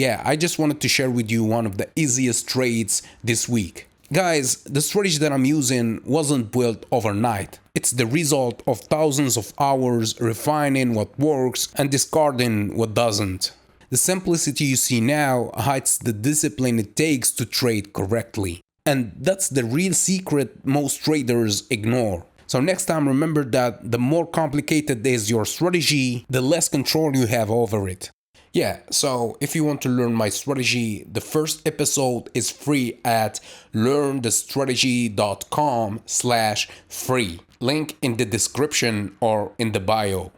yeah, I just wanted to share with you one of the easiest trades this week. Guys, the strategy that I'm using wasn't built overnight. It's the result of thousands of hours refining what works and discarding what doesn't. The simplicity you see now hides the discipline it takes to trade correctly. And that's the real secret most traders ignore. So next time, remember that the more complicated is your strategy, the less control you have over it. Yeah, so if you want to learn my strategy, the first episode is free at learnthestrategy.com/free. Link in the description or in the bio.